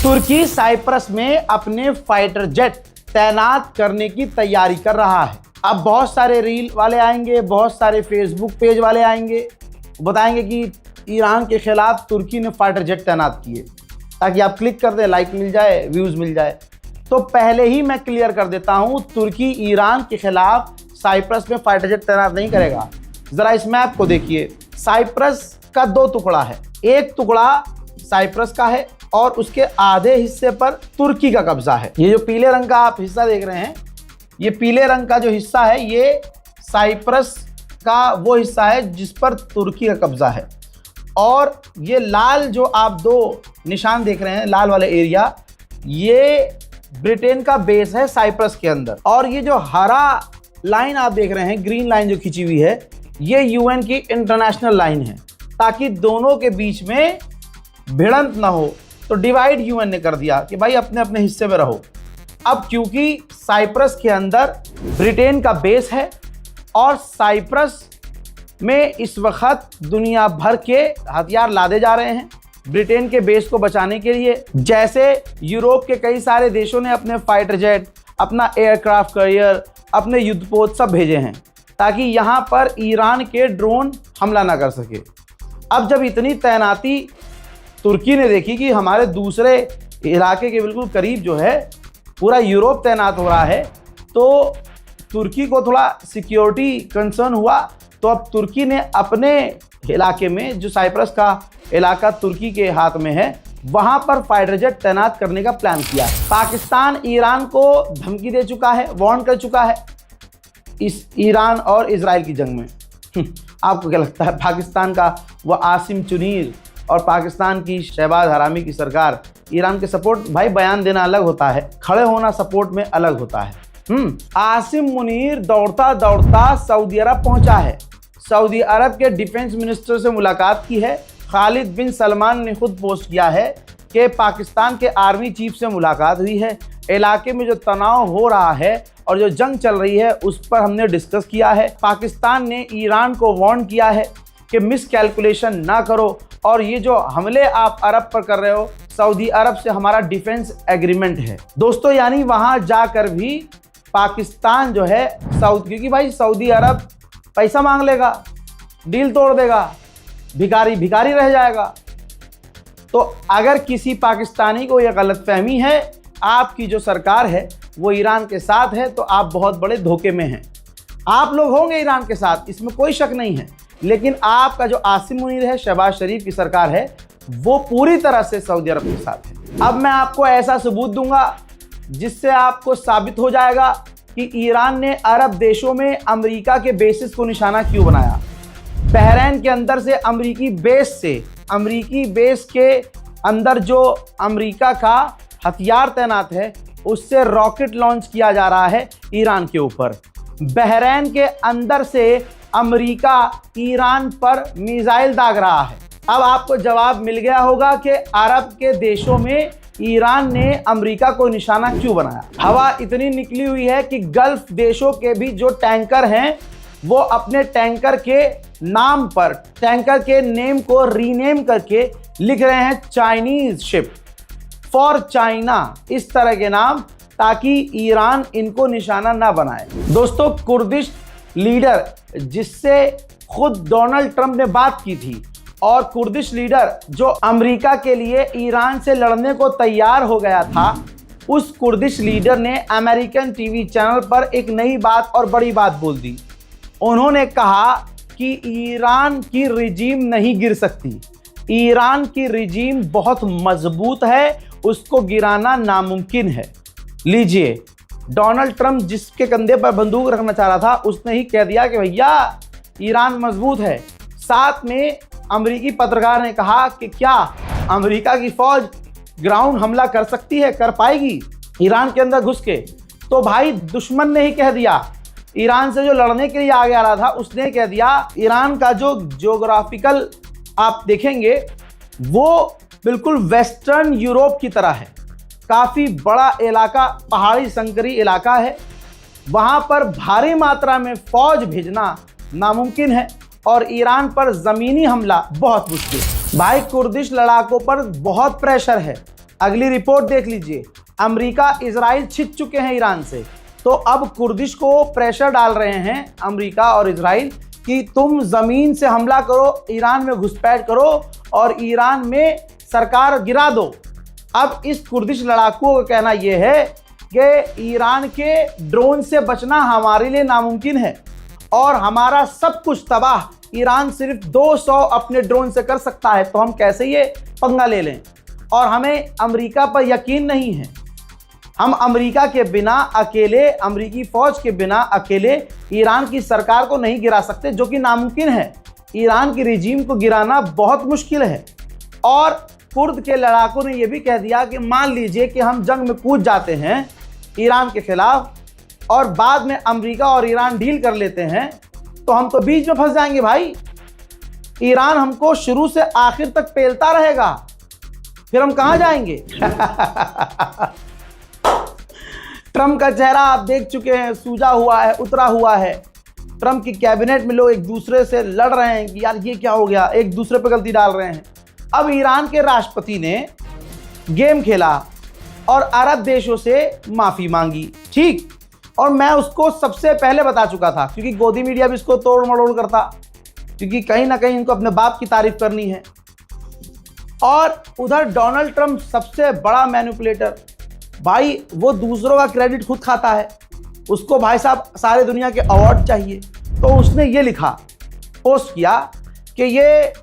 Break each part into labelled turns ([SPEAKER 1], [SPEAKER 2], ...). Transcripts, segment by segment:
[SPEAKER 1] तुर्की Cyprus में अपने fighter jet तैनात करने की तैयारी कर रहा है। अब बहुत सारे रील वाले आएंगे, बहुत सारे फेसबुक पेज वाले आएंगे, बताएंगे कि ईरान के खिलाफ तुर्की ने फाइटर जेट तैनात किए, ताकि आप क्लिक कर दें, लाइक मिल जाए, व्यूज मिल जाए। तो पहले ही मैं क्लियर कर देता हूं, तुर्की ईरान के खिलाफ साइप्रस में फाइटर जेट तैनात नहीं करेगा। जरा इस मैप को देखिए, साइप्रस का दो टुकड़ा है, एक टुकड़ा साइप्रस का है और उसके आधे हिस्से पर तुर्की का कब्जा है। ये जो पीले रंग का आप हिस्सा देख रहे हैं, ये पीले रंग का जो हिस्सा है, ये साइप्रस का वो हिस्सा है जिस पर तुर्की का कब्जा है। और ये लाल जो आप दो निशान देख रहे हैं, लाल वाले एरिया, ये ब्रिटेन का बेस है साइप्रस के अंदर। और ये जो हरा लाइन आप देख रहे हैं, ग्रीन लाइन जो खींची हुई है, ये यूएन की इंटरनेशनल लाइन है, ताकि दोनों के बीच में भिड़ंत ना हो। तो डिवाइड यूएन ने कर दिया कि भाई अपने अपने हिस्से में रहो। अब क्योंकि साइप्रस के अंदर ब्रिटेन का बेस है और साइप्रस में इस वक्त दुनिया भर के हथियार लादे जा रहे हैं ब्रिटेन के बेस को बचाने के लिए। जैसे यूरोप के कई सारे देशों ने अपने फाइटर जेट, अपना एयरक्राफ्ट कैरियर, अपने युद्धपोत सब भेजे हैं, ताकि यहाँ पर ईरान के ड्रोन हमला ना कर सके। अब जब इतनी तैनाती तुर्की ने देखी कि हमारे दूसरे इलाके के बिल्कुल करीब जो है पूरा यूरोप तैनात हो रहा है, तो तुर्की को थोड़ा सिक्योरिटी कंसर्न हुआ। तो अब तुर्की ने अपने इलाके में, जो साइप्रस का इलाका तुर्की के हाथ में है, वहां पर फाइटर जेट तैनात करने का प्लान किया है। पाकिस्तान ईरान को धमकी दे चुका है, वार्न कर चुका है इस ईरान और इजराइल की जंग में। आपको क्या लगता है, पाकिस्तान का वो आसिम चुनीर और पाकिस्तान की शहबाज हरामी की सरकार ईरान के सपोर्ट, भाई बयान देना अलग होता है, खड़े होना सपोर्ट में अलग होता है। आसिम मुनीर दौड़ता दौड़ता सऊदी अरब पहुंचा है, सऊदी अरब के डिफेंस मिनिस्टर से मुलाकात की है। खालिद बिन सलमान ने खुद पोस्ट किया है कि पाकिस्तान के आर्मी चीफ से मुलाकात हुई है, इलाके में जो तनाव हो रहा है और जो जंग चल रही है उस पर हमने डिस्कस किया है। पाकिस्तान ने ईरान को वार्न किया है कि मिस कैलकुलेशन ना करो, और ये जो हमले आप अरब पर कर रहे हो, सऊदी अरब से हमारा डिफेंस एग्रीमेंट है। दोस्तों, यानी वहां जाकर भी पाकिस्तान जो है क्योंकि भाई सऊदी अरब पैसा मांग लेगा, डील तोड़ देगा, भिखारी भिखारी रह जाएगा। तो अगर किसी पाकिस्तानी को यह गलतफहमी है आपकी जो सरकार है वो ईरान के साथ है, तो आप बहुत बड़े धोखे में हैं। आप लोग होंगे ईरान के साथ, इसमें कोई शक नहीं है, लेकिन आपका जो आसिम मुनीर है, शहबाज शरीफ की सरकार है, वो पूरी तरह से सऊदी अरब के साथ है। अब मैं आपको ऐसा सबूत दूंगा जिससे आपको साबित हो जाएगा कि ईरान ने अरब देशों में अमेरिका के बेसिस को निशाना क्यों बनाया। बहरीन के अंदर से अमेरिकी बेस के अंदर जो अमेरिका का हथियार तैनात है, उससे रॉकेट लॉन्च किया जा रहा है ईरान के ऊपर। बहरीन के अंदर से अमेरिका ईरान पर मिसाइल दाग रहा है। अब आपको जवाब मिल गया होगा कि अरब के देशों में ईरान ने अमेरिका को निशाना क्यों बनाया। हवा इतनी निकली हुई है कि गल्फ देशों के भी जो टैंकर हैं, वो अपने टैंकर के नाम पर, टैंकर के नेम को रीनेम करके लिख रहे हैं चाइनीज शिप फॉर चाइना, इस तरह के नाम, ताकि ईरान इनको निशाना ना बनाए। दोस्तों, कुर्दिश लीडर जिससे खुद डोनाल्ड ट्रंप ने बात की थी, और कुर्दिश लीडर जो अमेरिका के लिए ईरान से लड़ने को तैयार हो गया था, उस कुर्दिश लीडर ने अमेरिकन टीवी चैनल पर एक नई बात और बड़ी बात बोल दी। उन्होंने कहा कि ईरान की रिजीम नहीं गिर सकती, ईरान की रिजीम बहुत मजबूत है, उसको गिराना नामुमकिन है। लीजिए, डोनाल्ड ट्रंप जिसके कंधे पर बंदूक रखना चाह रहा था, उसने ही कह दिया कि भैया ईरान मजबूत है। साथ में अमेरिकी पत्रकार ने कहा कि क्या अमेरिका की फौज ग्राउंड हमला कर सकती है, कर पाएगी ईरान के अंदर घुस के? तो भाई दुश्मन ने ही कह दिया, ईरान से जो लड़ने के लिए आगे आ रहा था उसने कह दिया। ईरान का जो ज्योग्राफिकल आप देखेंगे वो बिल्कुल वेस्टर्न यूरोप की तरह है, काफ़ी बड़ा इलाका, पहाड़ी संकरी इलाका है, वहाँ पर भारी मात्रा में फौज भेजना नामुमकिन है और ईरान पर ज़मीनी हमला बहुत मुश्किल। भाई कुर्दिश लड़ाकों पर बहुत प्रेशर है, अगली रिपोर्ट देख लीजिए, अमेरिका इजराइल छिप चुके हैं ईरान से। तो अब कुर्दिश को प्रेशर डाल रहे हैं अमेरिका और इजराइल कि तुम जमीन से हमला करो, ईरान में घुसपैठ करो और ईरान में सरकार गिरा दो। अब इस कुर्दिश लड़ाकुओं का कहना यह है कि ईरान के ड्रोन से बचना हमारे लिए नामुमकिन है और हमारा सब कुछ तबाह ईरान सिर्फ 200 अपने ड्रोन से कर सकता है, तो हम कैसे ये पंगा ले लें। और हमें अमेरिका पर यकीन नहीं है, हम अमेरिका के बिना अकेले, अमेरिकी फौज के बिना अकेले ईरान की सरकार को नहीं गिरा सकते, जो कि नामुमकिन है। ईरान की रिजीम को गिराना बहुत मुश्किल है। और कुर्द के लड़ाकों ने यह भी कह दिया कि मान लीजिए कि हम जंग में कूद जाते हैं ईरान के खिलाफ और बाद में अमेरिका और ईरान डील कर लेते हैं, तो हम तो बीच में फंस जाएंगे भाई। ईरान हमको शुरू से आखिर तक पेलता रहेगा, फिर हम कहां जाएंगे। ट्रंप का चेहरा आप देख चुके हैं, सूजा हुआ है, उतरा हुआ है। ट्रंप की कैबिनेट में लोग एक दूसरे से लड़ रहे हैं कि यार ये क्या हो गया, एक दूसरे पर गलती डाल रहे हैं। अब ईरान के राष्ट्रपति ने गेम खेला और अरब देशों से माफी मांगी, ठीक। और मैं उसको सबसे पहले बता चुका था, क्योंकि गोदी मीडिया भी इसको तोड़ मड़ोड़ करता, क्योंकि कहीं ना कहीं इनको अपने बाप की तारीफ करनी है। और उधर डोनाल्ड ट्रंप सबसे बड़ा मैनिपुलेटर, भाई वो दूसरों का क्रेडिट खुद खाता है, उसको भाई साहब सारे दुनिया के अवार्ड चाहिए। तो उसने ये लिखा, पोस्ट किया कि ये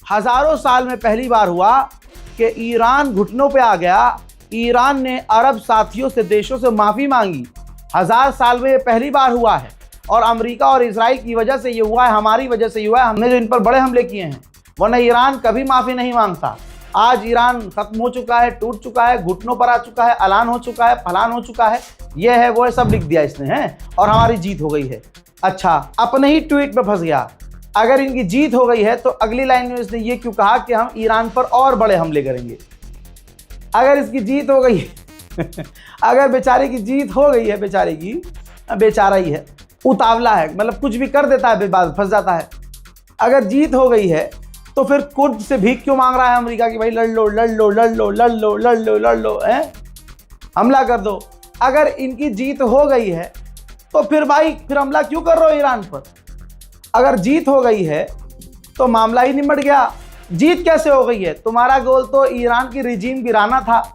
[SPEAKER 1] हजारों साल में पहली बार हुआ कि ईरान घुटनों पे आ गया, ईरान ने अरब साथियों से, देशों से माफ़ी मांगी। 1000 साल में ये पहली बार हुआ है और अमेरिका और इजराइल की वजह से ये हुआ है, हमारी वजह से ये हुआ है, हमने जो इन पर बड़े हमले किए हैं, वरना ईरान कभी माफ़ी नहीं मांगता। आज ईरान खत्म हो चुका है, टूट चुका है, घुटनों पर आ चुका है, ऐलान हो चुका है, फलान हो चुका है, ये है वो है, सब लिख दिया इसने है, और हमारी जीत हो गई है। अच्छा, अपने ही ट्वीट में फंस गया। अगर इनकी जीत हो गई है तो अगली लाइन में इसने ये क्यों कहा कि हम ईरान पर और बड़े हमले करेंगे। अगर इसकी जीत हो गई अगर बेचारे की जीत हो गई है, बेचारे की, बेचारा ही है, उतावला है, मतलब कुछ भी कर देता है, बाद फंस जाता है। अगर जीत हो गई है तो फिर कुर्द से भीख क्यों मांग रहा है अमेरिका की, भाई लड़ लो लड़ लो लड़ लो लड़ लो लड़ लो लड़ लो, हमला कर दो। अगर इनकी जीत हो गई है तो फिर भाई फिर हमला क्यों कर रहे हो ईरान पर। अगर जीत हो गई है तो मामला ही निमट गया। जीत कैसे हो गई है, तुम्हारा गोल तो ईरान की रिजीम गिराना था,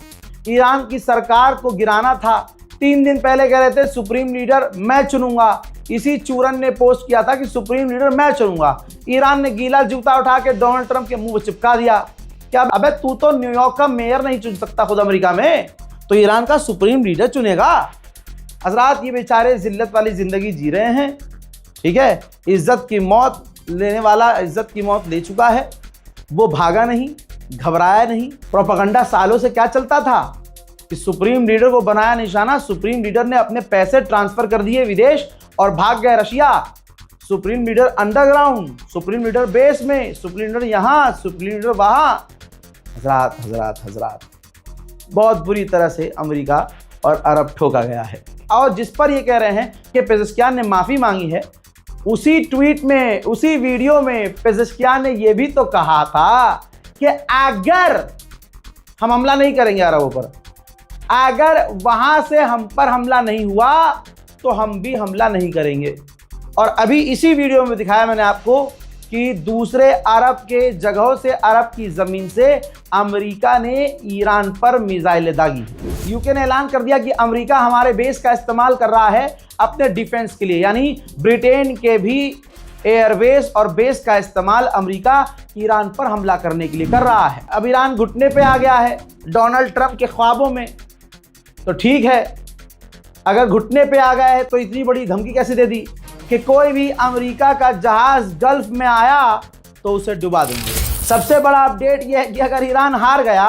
[SPEAKER 1] ईरान की सरकार को गिराना था। 3 दिन पहले कह रहे थे सुप्रीम लीडर मैं चुनूंगा, इसी चूरन ने पोस्ट किया था कि सुप्रीम लीडर मैं चुनूंगा। ईरान ने गीला जूता उठा के डोनाल्ड ट्रंप के मुंह पर चिपका दिया। क्या अबे तू तो न्यूयॉर्क का मेयर नहीं चुन सकता खुद अमेरिका में, तो ईरान का सुप्रीम लीडर चुनेगा। हजरात, ये बेचारे जिल्लत वाली जिंदगी जी रहे हैं, ठीक है। इज्जत की मौत लेने वाला इज्जत की मौत ले चुका है, वो भागा नहीं, घबराया नहीं। प्रोपेगेंडा सालों से क्या चलता था कि सुप्रीम लीडर को बनाया निशाना, सुप्रीम लीडर ने अपने पैसे ट्रांसफर कर दिए विदेश और भाग गए Russia. Supreme leader underground, supreme leader base में, सुप्रीम लीडर यहाँ, सुप्रीम लीडर वहाँ। हजरात हजरात हजरात, बहुत बुरी तरह से अमेरिका और अरब ठोका गया है। और जिस पर ये कह रहे हैं कि पेजेश्कियान ने माफ़ी मांगी है, उसी ट्वीट में, उसी वीडियो में पेजेश्कियान ने यह भी तो कहा था कि अगर हम हमला नहीं करेंगे अरबों पर, अगर वहां से हम पर हमला नहीं हुआ तो हम भी हमला नहीं करेंगे। और अभी इसी वीडियो में दिखाया मैंने आपको कि दूसरे अरब के जगहों से, अरब की ज़मीन से अमेरिका ने ईरान पर मिसाइलें दागी। यूके ने ऐलान कर दिया कि अमेरिका हमारे बेस का इस्तेमाल कर रहा है अपने डिफेंस के लिए, यानी ब्रिटेन के भी एयरबेस और बेस का इस्तेमाल अमेरिका ईरान पर हमला करने के लिए कर रहा है। अब ईरान घुटने पे आ गया है डोनाल्ड ट्रंप के ख्वाबों में, तो ठीक है, अगर घुटने पे आ गया है तो इतनी बड़ी धमकी कैसे दे दी कि कोई भी अमेरिका का जहाज गल्फ में आया तो उसे डुबा देंगे। सबसे बड़ा अपडेट यह है कि अगर ईरान हार गया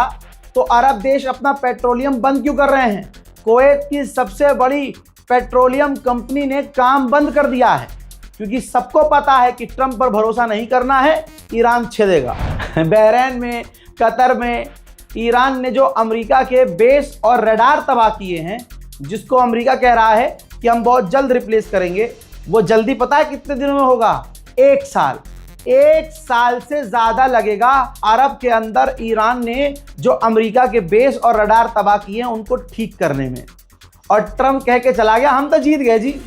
[SPEAKER 1] तो अरब देश अपना पेट्रोलियम बंद क्यों कर रहे हैं। कुवैत की सबसे बड़ी पेट्रोलियम कंपनी ने काम बंद कर दिया है, क्योंकि सबको पता है कि ट्रंप पर भरोसा नहीं करना है, ईरान छेदेगा। बहरीन में, कतर में ईरान ने जो अमेरिका के बेस और रडार तबाह किए हैं, जिसको अमेरिका कह रहा है कि हम बहुत जल्द रिप्लेस करेंगे, वो जल्दी पता है कितने दिनों में होगा, 1 साल। 1 साल से ज्यादा लगेगा अरब के अंदर ईरान ने जो अमेरिका के बेस और रडार तबाह किए हैं उनको ठीक करने में। और ट्रम्प कह के चला गया हम तो जीत गए जी,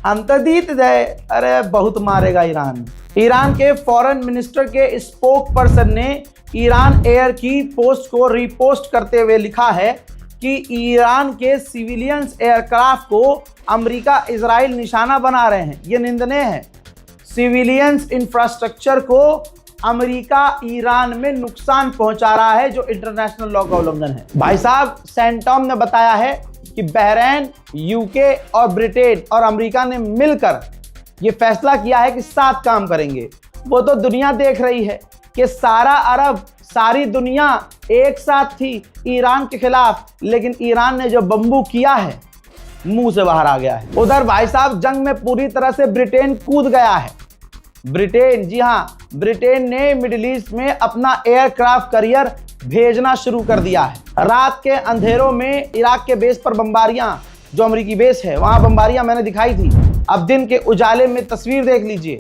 [SPEAKER 1] हम तो जीत गए। अरे बहुत मारेगा ईरान। ईरान के फॉरेन मिनिस्टर के स्पोक पर्सन ने ईरान एयर की पोस्ट को रीपोस्ट करते हुए लिखा है कि ईरान के सिविलियंस एयरक्राफ्ट को अमेरिका इजराइल निशाना बना रहे हैं। ये निंदनीय है। सिविलियंस इंफ्रास्ट्रक्चर को अमेरिका ईरान में नुकसान पहुंचा रहा है जो इंटरनेशनल लॉ का उल्लंघन है। भाई साहब सेंटॉम ने बताया है कि बहरीन, यूके और ब्रिटेन और अमेरिका ने मिलकर ये फैसला किया है कि साथ काम करेंगे। वो तो दुनिया देख रही है कि सारा अरब, सारी दुनिया एक साथ थी ईरान के खिलाफ, लेकिन ईरान ने जो बम्बू किया है मुंह से बाहर आ गया है। उधर भाई साहब जंग में पूरी तरह से ब्रिटेन कूद गया है। ब्रिटेन, जी हाँ, ब्रिटेन ने मिडिल ईस्ट में अपना एयरक्राफ्ट करियर भेजना शुरू कर दिया है। रात के अंधेरों में इराक के बेस पर बम्बारियां, जो अमेरिकी बेस है वहां बम्बारियां मैंने दिखाई थी। अब दिन के उजाले में तस्वीर देख लीजिए।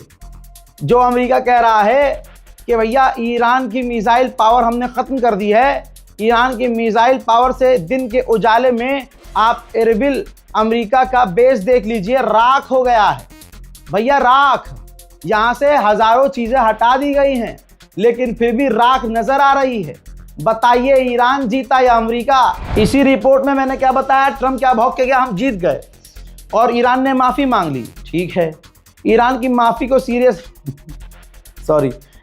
[SPEAKER 1] जो अमेरिका कह रहा है कि भैया ईरान की मिसाइल पावर हमने खत्म कर दी है, ईरान की मिसाइल पावर से दिन के उजाले में आप एरबिल अमेरिका का बेस देख लीजिए, राख हो गया है। भैया राख, यहां से हजारों चीजें हटा दी गई हैं लेकिन फिर भी राख नजर आ रही है। बताइए ईरान जीता या अमेरिका? इसी रिपोर्ट में मैंने क्या बताया, ट्रम्प क्या भौंक के गया हम जीत गए और ईरान ने माफी मांग ली। ठीक है, ईरान की माफी को सीरियस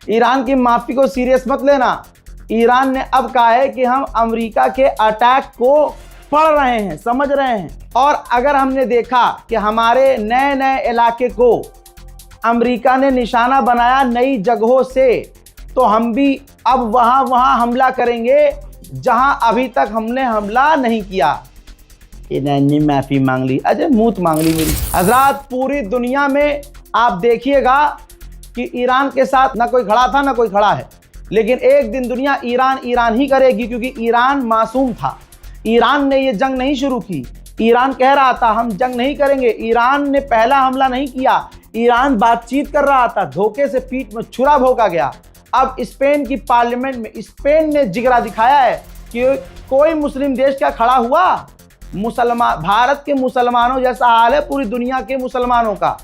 [SPEAKER 1] ईरान की माफी को सीरियस मत लेना। ईरान ने अब कहा है कि हम अमेरिका के अटैक को पढ़ रहे हैं, समझ रहे हैं। और अगर हमने देखा कि हमारे नए नए इलाके को अमेरिका ने निशाना बनाया नई जगहों से, तो हम भी अब वहां हमला करेंगे जहां अभी तक हमने हमला नहीं किया। इन्होंने माफी मांग ली, अजय मूत मांग ली मेरी। हजरात पूरी दुनिया में आप देखिएगा कि ईरान के साथ ना कोई खड़ा था ना कोई खड़ा है, लेकिन एक दिन दुनिया ईरान ही करेगी, क्योंकि ईरान मासूम था। ईरान ने ये जंग नहीं शुरू की। ईरान कह रहा था हम जंग नहीं करेंगे। ईरान ने पहला हमला नहीं किया। ईरान बातचीत कर रहा था, धोखे से पीठ में छुरा भोंका गया। अब स्पेन की पार्लियामेंट में स्पेन ने जिगरा दिखाया है कि कोई मुस्लिम देश क्या खड़ा हुआ। मुसलमान, भारत के मुसलमानों जैसा हाल है पूरी दुनिया के मुसलमानों का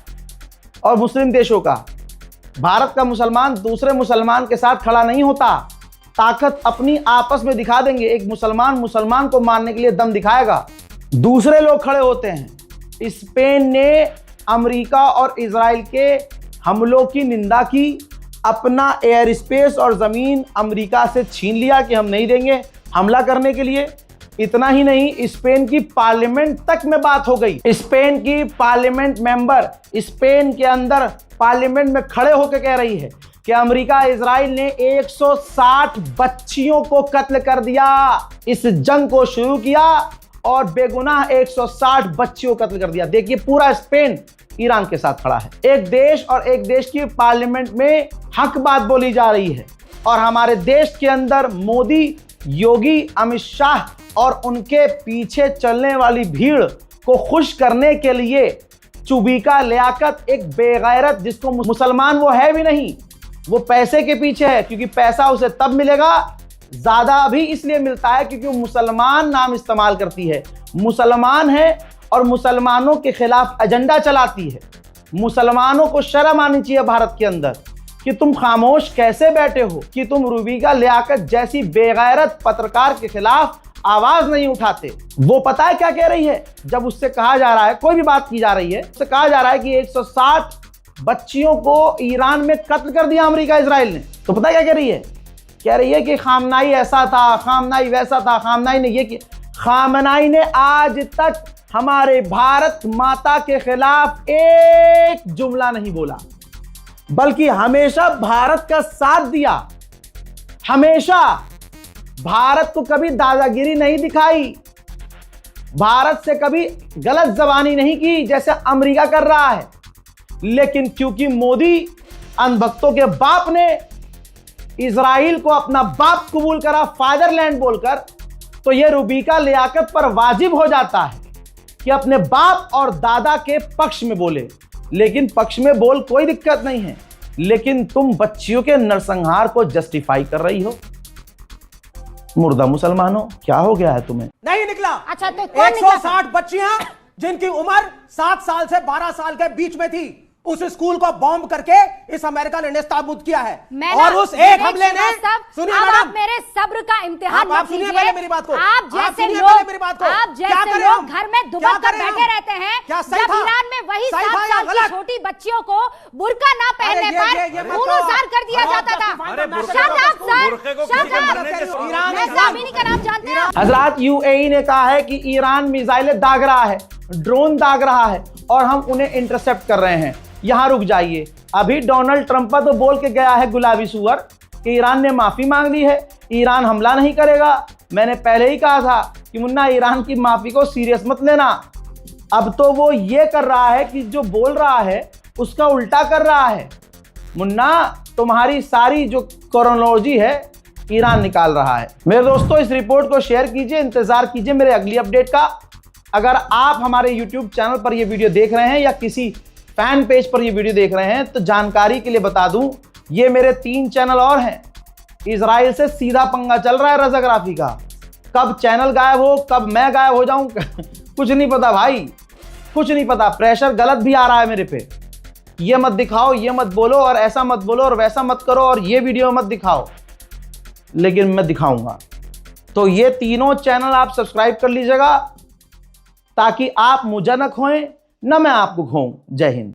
[SPEAKER 1] और मुस्लिम देशों का। भारत का मुसलमान दूसरे मुसलमान के साथ खड़ा नहीं होता। ताकत अपनी आपस में दिखा देंगे। एक मुसलमान को मारने के लिए दम दिखाएगा, दूसरे लोग खड़े होते हैं। स्पेन ने अमेरिका और इजराइल के हमलों की निंदा की, अपना एयर स्पेस और जमीन अमेरिका से छीन लिया कि हम नहीं देंगे हमला करने के लिए। इतना ही नहीं, स्पेन की पार्लियामेंट तक में बात हो गई। स्पेन की पार्लियामेंट मेंबर स्पेन के अंदर पार्लियामेंट में खड़े होकर कह रही है कि अमेरिका इजराइल ने 160 बच्चियों को कत्ल कर दिया। इस जंग को शुरू किया और बेगुनाह 160 बच्चियों को कत्ल कर दिया। देखिए पूरा स्पेन ईरान के साथ खड़ा है। एक देश और एक देश की पार्लियामेंट में हक बात बोली जा रही है और हमारे देश के अंदर मोदी, योगी, अमित शाह और उनके पीछे चलने वाली भीड़ को खुश करने के लिए चुबीका लियाकत, एक बेगैरत जिसको मुसलमान वो है भी नहीं, वो पैसे के पीछे है, क्योंकि पैसा उसे तब मिलेगा, ज्यादा भी इसलिए मिलता है क्योंकि वो मुसलमान नाम इस्तेमाल करती है, मुसलमान है और मुसलमानों के खिलाफ एजेंडा चलाती है। मुसलमानों को शर्म आनी चाहिए भारत के अंदर कि तुम खामोश कैसे बैठे हो, कि तुम चुबीका लियाकत जैसी बेगैरत पत्रकार के खिलाफ आवाज नहीं उठाते। वो पता है क्या कह रही है? जब उससे कहा जा रहा है, कोई भी बात की जा रही है, उससे कहा जा रहा है कि 160 बच्चियों को ईरान में कत्ल कर दिया अमेरिका इजराइल ने, तो पता है क्या कह रही है? कह रही है कि खामनाई ऐसा था, खामनाई वैसा था, खामनाई ने ये किया। खामनाई ने आज तक हमारे भारत माता के खिलाफ एक जुमला नहीं बोला, बल्कि हमेशा भारत का साथ दिया। हमेशा भारत को कभी दादागिरी नहीं दिखाई, भारत से कभी गलत जबानी नहीं की जैसे अमेरिका कर रहा है। लेकिन क्योंकि मोदी अंधभक्तों के बाप ने इजराइल को अपना बाप कबूल करा फादरलैंड बोलकर, तो यह चुबीका लियाकत पर वाजिब हो जाता है कि अपने बाप और दादा के पक्ष में बोले। लेकिन पक्ष में बोल कोई दिक्कत नहीं है, लेकिन तुम बच्चियों के नरसंहार को जस्टिफाई कर रही हो। मुर्दा मुसलमानों, क्या हो गया है तुम्हें?
[SPEAKER 2] नहीं निकला।
[SPEAKER 3] अच्छा तो कौन निकला?
[SPEAKER 2] 160 बच्चियां जिनकी उम्र 7 साल से 12 साल के बीच में थी, उस स्कूल को बॉम्ब करके इस अमेरिका ने नेस्तनाबूद किया है। और उस एक हमले ने, सुनिए मैडम,
[SPEAKER 3] आप मेरे सब्र का इम्तिहान
[SPEAKER 2] आप सुनिए पहले मेरी बात को।
[SPEAKER 3] आप जैसे
[SPEAKER 2] सुनिए
[SPEAKER 3] लोग,
[SPEAKER 2] पहले मेरी बात को।
[SPEAKER 3] आप
[SPEAKER 2] क्या
[SPEAKER 3] जैसे
[SPEAKER 2] करें
[SPEAKER 3] लोग
[SPEAKER 2] हम?
[SPEAKER 3] घर में दुबक कर
[SPEAKER 2] करें हम?
[SPEAKER 3] बैठे रहते हैं।
[SPEAKER 2] क्या सही
[SPEAKER 3] जब
[SPEAKER 2] था?
[SPEAKER 3] ईरान में वही
[SPEAKER 2] सही
[SPEAKER 3] 7
[SPEAKER 2] था या
[SPEAKER 3] साल की
[SPEAKER 2] गलत?
[SPEAKER 3] छोटी बच्चियों को बुर्का ना पहनने
[SPEAKER 2] ये
[SPEAKER 3] पर
[SPEAKER 2] मत
[SPEAKER 3] खून-उजार कर दिया
[SPEAKER 2] करो।
[SPEAKER 3] जाता था।
[SPEAKER 2] अरे
[SPEAKER 3] shut up sir, shut up.
[SPEAKER 2] Iran
[SPEAKER 3] मैं सामिनी का नाम जानते हैं?
[SPEAKER 1] हजरात, यूएई ने कहा है कि ईरान मिसाइलें दाग रहा है, ड्रोन दाग रहा है और हम उन्हें इंटरसेप्ट कर रहे हैं। यहां रुक जाइए, अभी डोनाल्ड ट्रंप तो बोल के गया है गुलाबी सुअर कि ईरान ने माफी मांग ली है, ईरान हमला नहीं करेगा। मैंने पहले ही कहा था कि मुन्ना ईरान की माफी को सीरियस मत लेना। अब तो वो ये कर रहा है कि जो बोल रहा है उसका उल्टा कर रहा है। मुन्ना, तुम्हारी सारी जो क्रोनोलॉजी है ईरान निकाल रहा है। मेरे दोस्तों, इस रिपोर्ट को शेयर कीजिए, इंतजार कीजिए मेरे अगली अपडेट का। अगर आप हमारे यूट्यूब चैनल पर ये वीडियो देख रहे हैं या किसी फैन पेज पर ये वीडियो देख रहे हैं तो जानकारी के लिए बता दूं, ये मेरे 3 चैनल और हैं। इजराइल से सीधा पंगा चल रहा है रजाग्राफी का। कब चैनल गायब हो, कब मैं गायब हो जाऊं कुछ नहीं पता भाई, कुछ नहीं पता। प्रेशर गलत भी आ रहा है मेरे पे। ये मत दिखाओ, ये मत बोलो और ऐसा मत बोलो और वैसा मत करो और ये वीडियो मत दिखाओ, लेकिन मैं दिखाऊंगा। तो ये तीनों चैनल आप सब्सक्राइब कर लीजिएगा ताकि आप मुझे न खोएं, न मैं आपको खोऊं। जय हिंद।